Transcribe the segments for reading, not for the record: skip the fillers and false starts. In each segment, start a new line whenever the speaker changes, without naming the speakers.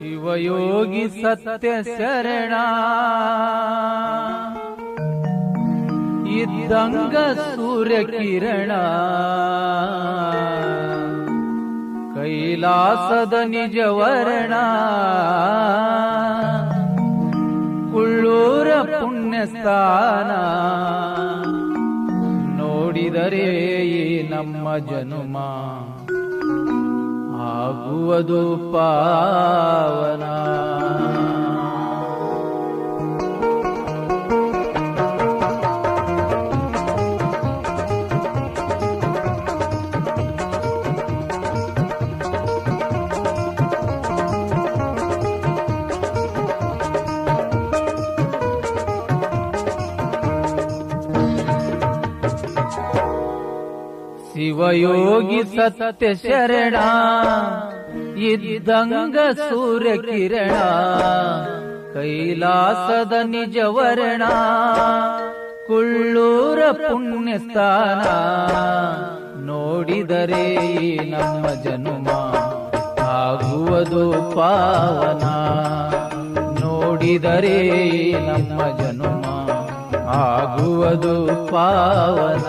ಶಿವಯೋಗಿ ಸತ್ಯ ಶರಣ ಇದ್ದಂಗ ಸೂರ್ಯ ಕಿರಣ ಕೈಲಾಸದ ನಿಜವರ್ಣ ಕುಳ್ಳೂರ ಪುಣ್ಯಸ್ಥಾನ ನೋಡಿದರೆ ಈ ನಮ್ಮ ಜನುಮ ಆಗುವುದು ಪಾವನ. ಶಿವಯೋಗಿ ಸತ್ಯ ಶರಣ ಇದ್ದಂಗ ಸೂರ್ಯ ಕಿರಣ ಕೈಲಾಸದ ನಿಜವರ್ಣ ಕುಳ್ಳೂರ ಪುಣ್ಯಸ್ಥಾನ ನೋಡಿದರೆ ನಮ್ಮ ಜನುಮ ಆಗುವುದು ಪಾವನ. ನೋಡಿದರೆ ನಮ್ಮ ಜನುಮ ಆಗುವುದು ಪಾವನ.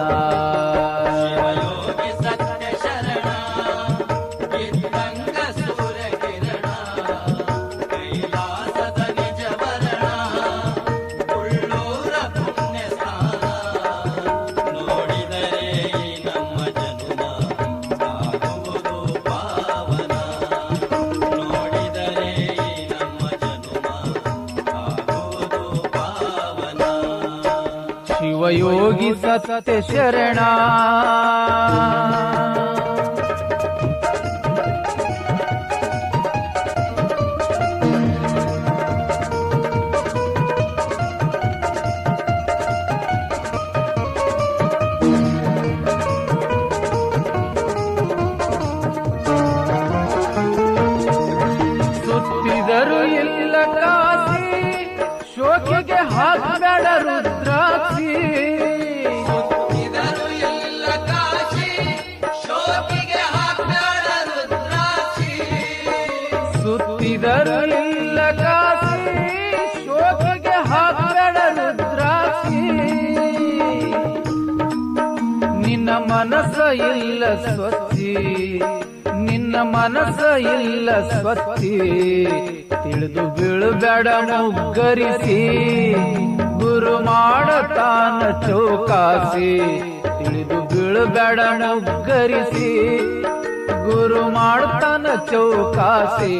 ಶಿವಯೋಗಿ ಸತ್ಯ ಶರಣ ಸುತ್ತಿದರು ಎಲ್ಲ ಕಾಸಿ ಶೋಕಿಗೆ ಹಾಕಬೇಡ ರುದ್ರಾಕ್ಷಿ. ಸುತ್ತಿದರು ಇಲ್ಲ ಕಾಸಿ ಶೋಕಿಗೆ ಹಾಕಬೇಡ ರುದ್ರಾಕ್ಷಿ. ನಿನ್ನ ಮನಸ್ಸ ಇಲ್ಲ ಸ್ವಚ್ಛಿ, ನಿನ್ನ ಮನಸ್ಸ ಇಲ್ಲ ಸ್ವಚ್ಛಿ. ತಿಳಿದು ಬೀಳಬೇಡ ಮುಗ್ಗರಿಸಿ ಗುರು ಮಾಡತಾನ ಚೌಕಾಸಿ. ತಿಳಿದು ಬೀಳಬೇಡ ಮುಗ್ಗರಿಸಿ ಗುರು ಮಾಡ್ತಾನ ಚೌಕಾಸಿ.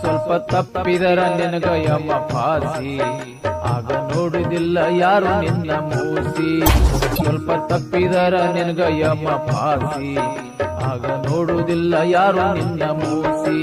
ಸ್ವಲ್ಪ ತಪ್ಪಿದರ ನಿನಗ ಯಮ ಫಾಸಿ, ಆಗ ನೋಡುವುದಿಲ್ಲ ಯಾರು ನಿನ್ನ ಮೂಸಿ. ಸ್ವಲ್ಪ ತಪ್ಪಿದರ ನಿನಗ ಯಮ ಫಾಸಿ, ಆಗ ನೋಡುವುದಿಲ್ಲ ಯಾರು ನಿನ್ನ ಮೂಸಿ.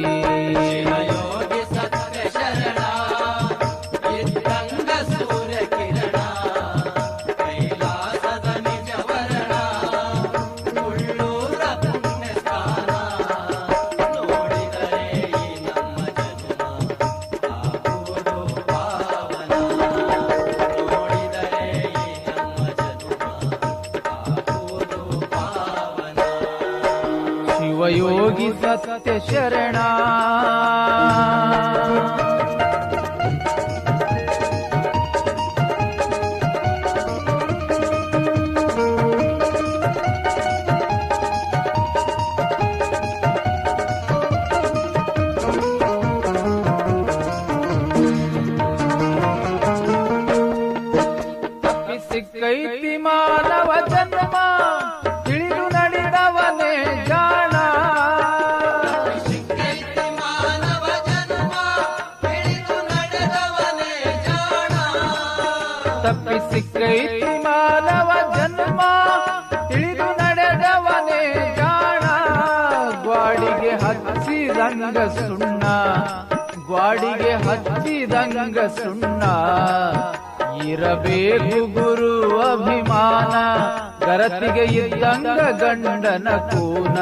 ಶಿವಯೋಗಿ ಸತ್ಯ ಶರಣ ಸಿಕ್ಕೈತಿ ಮಾನವ ಜನ್ಮ ತಿಳಿದು ನಡೆದವನೇ ಜಾಣ. ತಪ್ಪಿ ಸಿಕ್ಕೈತಿ ಮಾನವ ಜನ್ಮ ತಿಳಿದು ನಡೆದವನೇ ಜಾಣ. ಗ್ವಾಡಿಗೆ ಹಚ್ಚಿದಂಗ ಸುಣ್ಣ, ಗ್ವಾಡಿಗೆ ಹಚ್ಚಿದಂಗ ಸುಣ್ಣ. ಇರಬೇಕು ಗುರು ಅಭಿಮಾನ, ಗರತಿಗೆ ಇದ್ದಂಗ ಗಂಡನ ಕೂನ.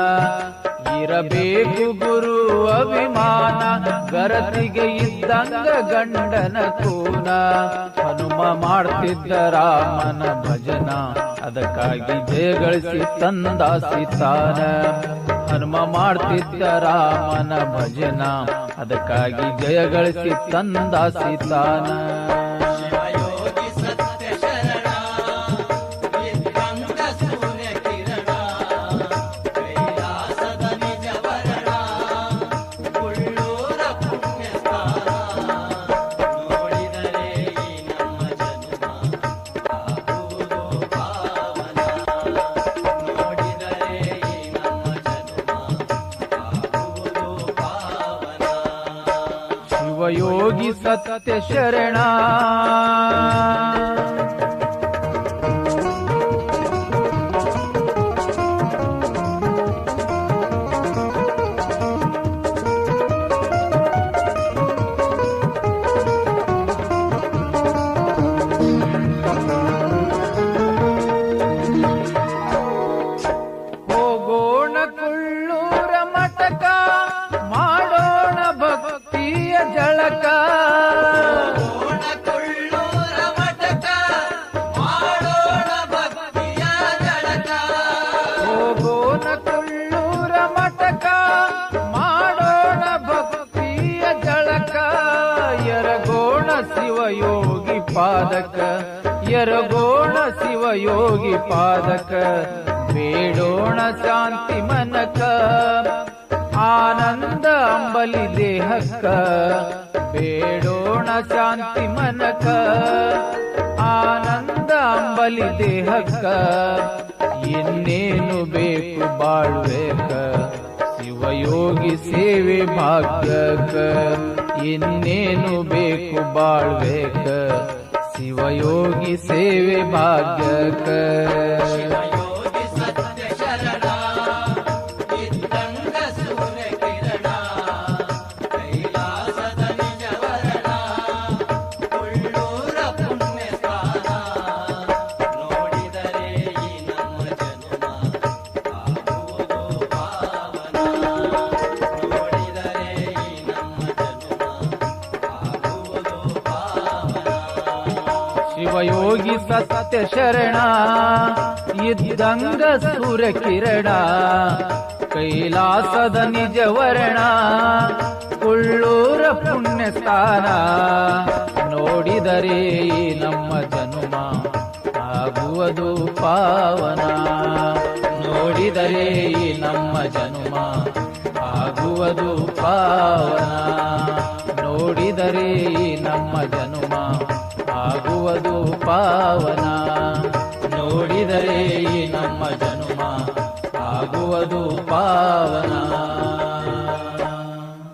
ಇರಬೇಕು ಗುರು ಅಭಿಮಾನ, ಗರತಿಗೆ ಇದ್ದಂಗ ಗಂಡನ ಕೂನ. ಹನುಮ ಮಾಡ್ತಿದ್ದ ರಾಮನ ಭಜನ, ಅದಕ್ಕಾಗಿ ಜಯ ಗಳಿಸಿ ತಂದ ಸೀತಾನ. ಹನುಮ ಮಾಡ್ತಿದ್ದ ರಾಮನ ಭಜನ, ಅದಕ್ಕಾಗಿ ಜಯ ಗಳಿಸಿ ತಂದ ಸೀತಾನ. ಶಿವಯೋಗಿ ಸತ್ಯ ಶರಣ, ಹೋಗೋಣ ಕುಳ್ಳೂರ ಮಠಕ, ಮಾಡೋಣ ಭಕ್ತಿಯ ಜಳಕ.
ಕೊಳ್ಳೂರ ಮಠಕ ಮಾಡೋಣ ಭಕ್ತಿಯ ಜಳಕ.
ಹೋಗೋಣ ಕುಳ್ಳೂರ ಮಠಕ, ಮಾಡೋಣ ಭಕ್ತಿಯ ಜಳಕ. ಎರಗೋಣ ಶಿವಯೋಗಿ ಪಾದಕ, ಎರಗೋಣ ಶಿವಯೋಗಿ ಪಾದಕ. ಬೇಡೋಣ ಶಾಂತಿ ಮನಕ, ಆನಂದ ಅಂಬಲಿ ದೇಹಕ್ಕ. ಬೇಡೋಣ ಶಾಂತಿ ಮನಕ, ಆನಂದ ಅಂಬಲಿ ದೇಹಕ್ಕ. ಇನ್ನೇನು ಬೇಕು ಬಾಳ್ಬೇಕ, ಶಿವಯೋಗಿ ಸೇವೆ ಭಾಗ್ಯಕ್ಕ. ಇನ್ನೇನು ಬೇಕು ಬಾಳ್ಬೇಕ, ಶಿವಯೋಗಿ ಸೇವೆ ಭಾಗ್ಯಕ್ಕ.
ಶಿವಯೋಗಿ ಸತ್ಯ ಶರಣ, ಇದ್ದಂಗ ಸೂರ್ಯ ಕಿರಣ. ಕೈಲಾಸದ ನಿಜ ವರ್ಣ, ಕೊಳ್ಳೂರ ಪುಣ್ಯ ಸ್ಥಾನ. ನೋಡಿದರೆ ಈ ನಮ್ಮ ಜನ್ಮ ಆಗುವುದು ಪಾವನ. ನೋಡಿದರೆ ಈ ನಮ್ಮ ಜನ್ಮ ಆಗುವುದು ಪಾವನ.
ಶಿವಯೋಗಿ ಸತ್ಯ ಶರಣ, ಇದ್ದಂಗ ಸೂರ್ಯ ಕಿರಣ. ಕೈಲಾಸದ ನಿಜ ವರ್ಣ, ಕುಳ್ಳೂರ ಪುಣ್ಯ ಸ್ಥಾನ. ನೋಡಿದರೆ ಈ ನಮ್ಮ ಜನುಮ ಆಗುವುದು ಪಾವನ. ನೋಡಿದರೆ ಈ ನಮ್ಮ ಜನುಮ ಆಗುವುದು ಪಾವನ. ನೋಡಿದರೆ ಈ ನಮ್ಮ ಜನುಮ ಆಗುವುದು ಪಾವನ. ನೋಡಿದರೆ ಈ ನಮ್ಮ ಜನುಮ ಆಗುವುದು ಪಾವನ.